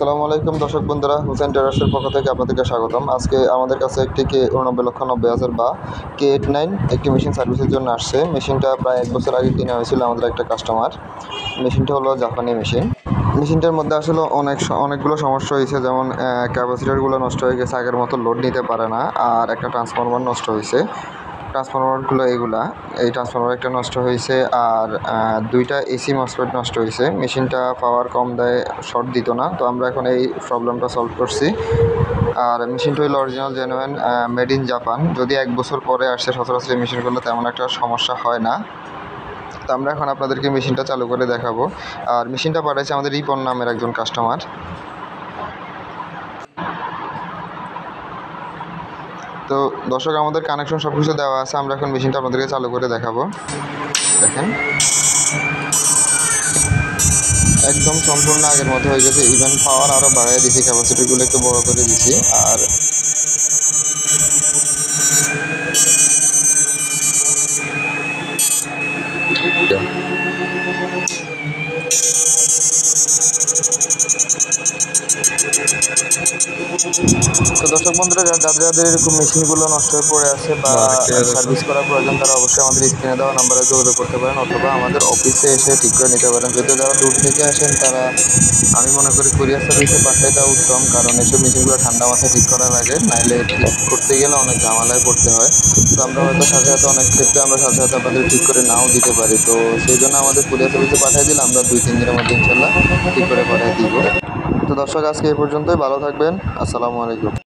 আসসালামু আলাইকুম দর্শক বন্ধুরা, হুসেন টেরাসের পক্ষ থেকে আপনাদেরকে স্বাগতম। আজকে আমাদের কাছে একটি K89,90,000 বা K89 একটি মেশিন সার্ভিসের জন্য আসছে। মেশিনটা প্রায় 1 বছর আগে কেনা হয়েছিল আমাদের একটা কাস্টমার। মেশিনটা হলো জাপানি মেশিন। মেশিনটার মধ্যে আসলে অনেকগুলো সমস্যা হয়েছে, যেমন ক্যাপাসিটারগুলো নষ্ট হয়ে গেছে, আগের মতো লোড নিতে পারে না। আর একটা ট্রান্সফরমার নষ্ট হয়েছে। ট্রান্সফরমারগুলো এই ট্রান্সফরমার একটা নষ্ট হয়েছে, আর দুইটা এসি মসফেট নষ্ট হয়েছে। মেশিনটা পাওয়ার কম দেয়, শর্ট দিত না। তো আমরা এখন এই প্রবলেমটা সলভ করছি। আর মেশিনটা হলো original genuine, made in Japan. যদি 1 বছর পরে আসছে, সচরাচর এই মেশিনগুলো তেমন একটা সমস্যা হয় না। তো আমরা এখন আপনাদেরকে মেশিনটা চালু করে দেখাবো। আর মেশিনটা পাঠাইছে আমাদের রিপন নামের একজন কাস্টমার। তো দর্শক, আমাদের কানেকশন সব কিছু দেওয়া আছে। আমরা এখন মেশিনটা আপনাদেরকে চালু করে দেখাবো। দেখেন, একদম সম্পূর্ণ আগের মতো হয়ে গেছে। ইভেন পাওয়ার আরও বাড়িয়ে দিয়েছি, ক্যাপাসিটিগুলো একটু বড় করে দিয়েছি। আর তো দর্শক বন্ধুরা, যাদের এরকম মেশিনগুলো নষ্ট হয়ে পড়ে আছে বা সার্ভিস করার প্রয়োজন, তারা অবশ্যই আমাদের স্ক্রিনে দেওয়া নাম্বারে যোগাযোগ করতে পারেন, অথবা আমাদের অফিসে এসে ঠিক করে নিতে পারেন। যদিও যারা দূর থেকে আসেন, তারা আমি মনে করি কুরিয়ার সার্ভিসে পাঠাই দেওয়া উত্তম, কারণ এসব মেশিনগুলো ঠান্ডা মাথায় ঠিক করা লাগে, নাইলে ঠিক করতে গেলে অনেক ঝামেলায় পড়তে হয়। তো আমরা হয়তো সাথে সাথে অনেক ক্ষেত্রে আপনাদের ঠিক করে নাও দিতে পারি। তো সেই জন্য আমাদের কুরিয়ার সার্ভিসে পাঠিয়ে দিলে আমরা 2-3 দিনের মধ্যে ইনশাল্লাহ ঠিক করে পাঠিয়ে দিব। তো দর্শক, আজকে এই পর্যন্তই। ভালো থাকবেন। আসসালামু আলাইকুম।